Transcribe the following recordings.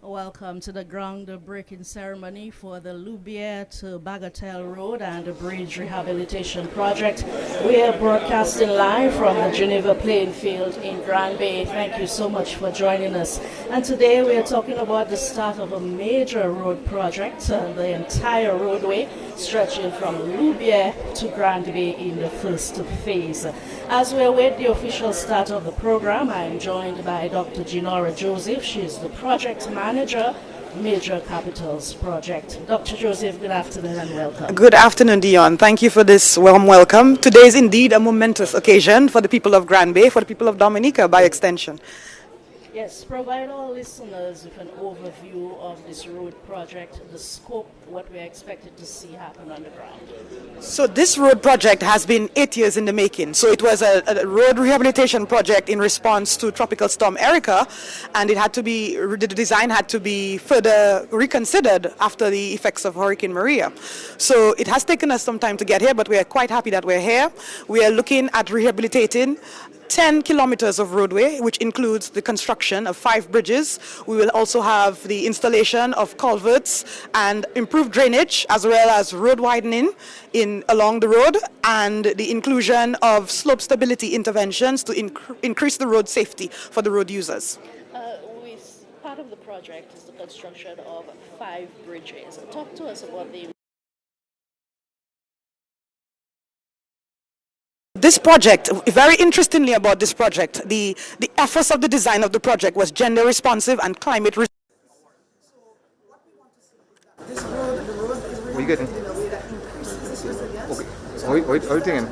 Welcome to the groundbreaking ceremony for the LOUBIERE to Bagatelle Road and the Bridge Rehabilitation Project. We are broadcasting live from the Geneva playing field in Grand Bay. Thank you so much for joining us. And today we are talking about the start of a major road project, the entire roadway stretching from LOUBIERE to Grand Bay in the first phase. As we await the official start of the program, I am joined by Dr. Ginora Joseph. She is the project manager, Major Capitals Project. Dr. Joseph, good afternoon and welcome. Good afternoon, Dion. Thank you for this warm welcome. Today is indeed a momentous occasion for the people of Grand Bay, for the people of Dominica by extension. Yes, provide our listeners with an overview of this road project, the scope, what we're expected to see happen on the ground. So this road project has been 8 years in the making. So it was a road rehabilitation project in response to Tropical Storm Erica, and the design had to be further reconsidered after the effects of Hurricane Maria. So it has taken us some time to get here, but we are quite happy that we're here. We are looking at rehabilitating 10 kilometers of roadway, which includes the construction of 5 bridges. We will also have the installation of culverts and improved drainage, as well as road widening along the road, and the inclusion of slope stability interventions to increase the road safety for the road users. Part of the project is the construction of 5 bridges. Talk to us about This project, very interestingly about this project, the efforts of the design of the project was gender responsive and climate responsive. What are you getting? Okay. What are you thinking?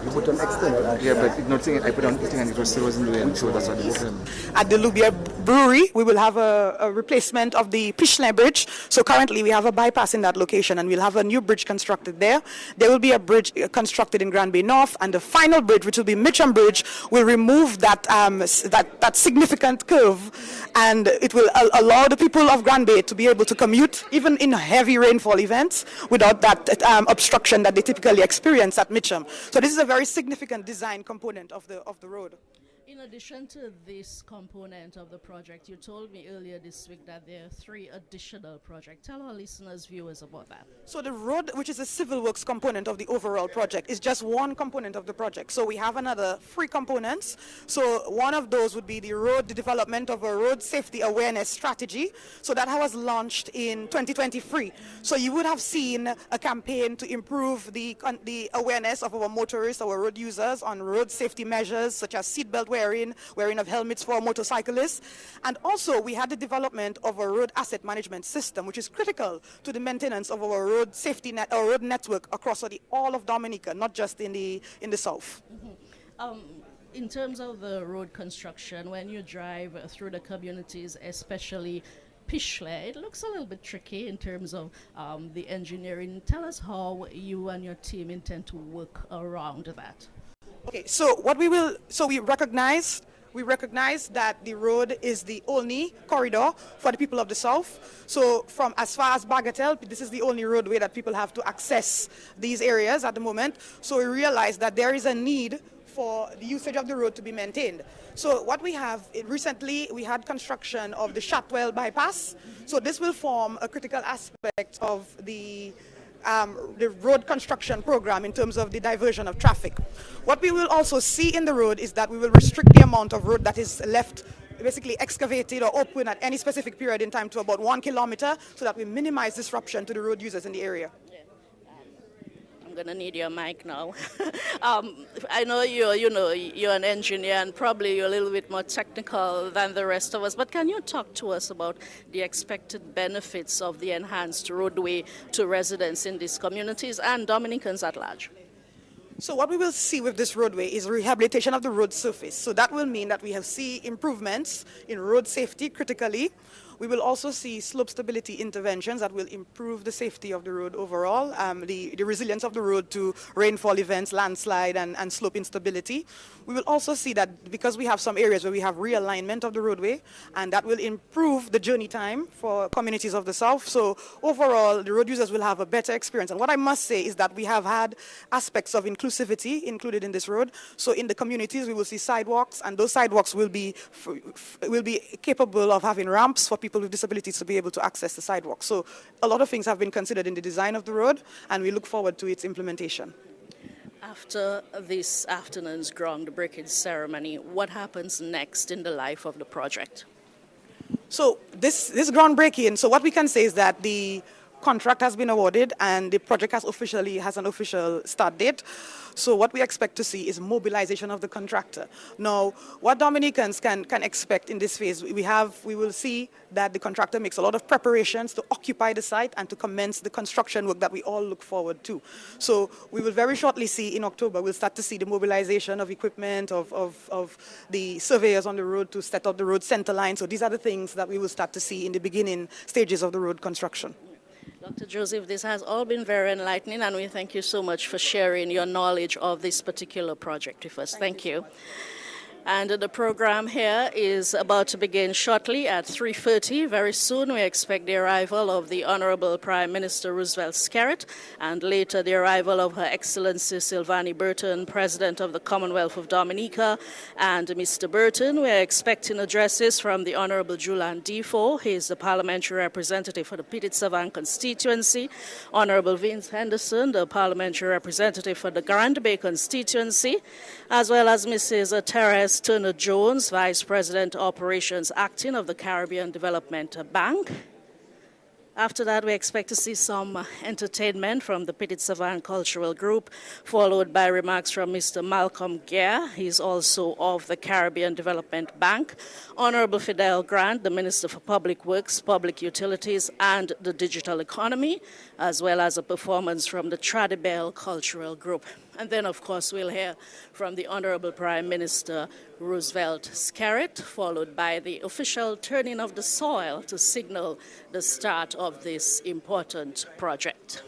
You put on external. Yeah, but it's not saying I put on eating and it was still wasn't doing so that's what the problem. At the LOUBIERE brewery, we will have a replacement of the Pichelin Bridge. So currently we have a bypass in that location, and we'll have a new bridge constructed there. There will be a bridge constructed in Grand Bay North, and the final bridge, which will be Mitcham Bridge, will remove that significant curve, and it will allow the people of Grand Bay to be able to commute even in heavy rainfall events without that obstruction that they typically experience at Mitcham. So this is a very significant design component of the road. In addition to this component of the project, you told me earlier this week that there are 3 additional projects. Tell our listeners, viewers about that. So the road, which is a civil works component of the overall project, is just one component of the project. So we have another 3 components. So one of those would be the development of a road safety awareness strategy. So that was launched in 2023. So you would have seen a campaign to improve the awareness of our motorists, our road users, on road safety measures such as seatbelt wearing of helmets for motorcyclists. And also we had the development of a road asset management system, which is critical to the maintenance of our road safety our road network across all of Dominica, not just in the south. Mm-hmm. In terms of the road construction, when you drive through the communities, especially Pichelin, it looks a little bit tricky in terms of the engineering. Tell us how you and your team intend to work around that. Okay, so we recognize that the road is the only corridor for the people of the south. So from as far as Bagatelle, this is the only roadway that people have to access these areas at the moment. So we realize that there is a need for the usage of the road to be maintained. So what we have, recently we had construction of the Shotwell bypass. So this will form a critical aspect of the road construction program in terms of the diversion of traffic. What we will also see in the road is that we will restrict the amount of road that is left basically excavated or open at any specific period in time to about 1 kilometer, so that we minimize disruption to the road users in the area. I'm gonna need your mic now. I know you're an engineer and probably you're a little bit more technical than the rest of us, but can you talk to us about the expected benefits of the enhanced roadway to residents in these communities and Dominicans at large? So what we will see with this roadway is rehabilitation of the road surface. So that will mean that we have see improvements in road safety critically. We will also see slope stability interventions that will improve the safety of the road overall, the resilience of the road to rainfall events, landslide, and slope instability. We will also see that because we have some areas where we have realignment of the roadway, and that will improve the journey time for communities of the south. So overall, the road users will have a better experience. And what I must say is that we have had aspects of inclusivity included in this road. So in the communities, we will see sidewalks, and those sidewalks will be capable of having ramps for people with disabilities to be able to access the sidewalk. So a lot of things have been considered in the design of the road, and we look forward to its implementation. After this afternoon's groundbreaking ceremony, what happens next in the life of the project? So this groundbreaking, so what we can say is that the contract has been awarded and the project has an official start date. So what we expect to see is mobilization of the contractor. Now, what Dominicans can expect in this phase, we will see that the contractor makes a lot of preparations to occupy the site and to commence the construction work that we all look forward to. So we will very shortly see in October, we'll start to see the mobilization of equipment, of the surveyors on the road to set up the road center line. So these are the things that we will start to see in the beginning stages of the road construction. Dr. Joseph, this has all been very enlightening, and we thank you so much for sharing your knowledge of this particular project with us. Thank you. And the program here is about to begin shortly at 3:30. Very soon we expect the arrival of the Honorable Prime Minister Roosevelt Skerrit, and later the arrival of Her Excellency Silvani Burton, President of the Commonwealth of Dominica. And Mr. Burton, we are expecting addresses from the Honorable Julian Defoe. He is the parliamentary representative for the Petite-Savan constituency. Honorable Vince Henderson, the parliamentary representative for the Grand Bay constituency, as well as Mrs. Therese Turner-Jones, Vice President Operations Acting of the Caribbean Development Bank. After that, we expect to see some entertainment from the Petite-Savan Cultural Group, followed by remarks from Mr. Malcolm Gare. He's also of the Caribbean Development Bank. Honorable Fidel Grant, the Minister for Public Works, Public Utilities, and the Digital Economy, as well as a performance from the Tradibel Cultural Group. And then, of course, we'll hear from the Honorable Prime Minister Roosevelt Skerrit, followed by the official turning of the soil to signal the start of this important project.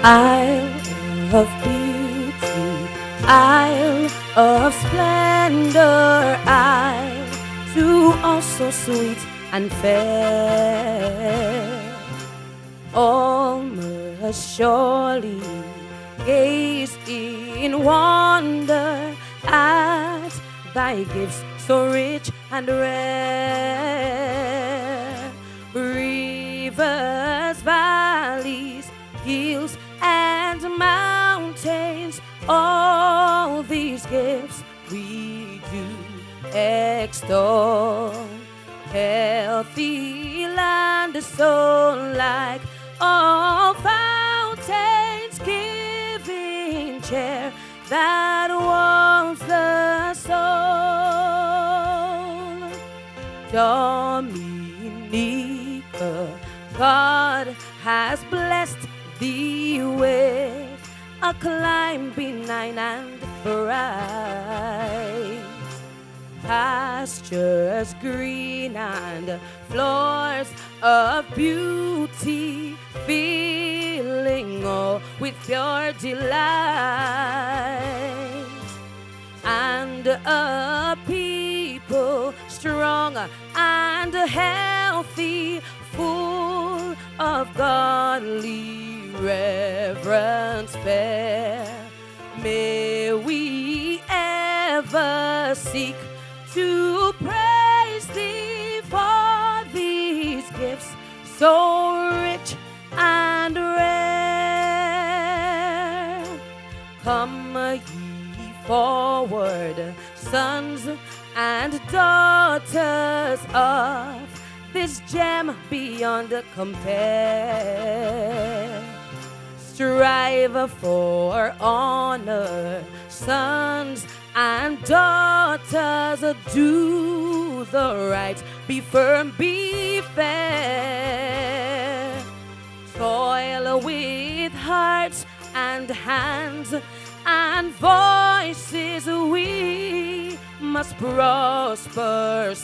Isle of beauty, isle of splendor, isle too also sweet and fair. All must surely gaze in wonder at thy gifts so rich and rare. Rivers, valleys, hills and mountains, all these gifts we do extol. Healthy land, so like all fountains, giving cheer that warms the soul. Dominica, God has blessed thee with a clime benign and bright, pastures green and floors of beauty, filling all with pure delight, and a people strong and healthy, full of godly reverence fair. May we ever seek to praise thee for these gifts so rich and rare. Come ye forward, sons and daughters of this gem beyond compare. Strive for honor, sons and daughters, do the right, be firm, be fair. Toil with hearts and hands and voices, we must prosper.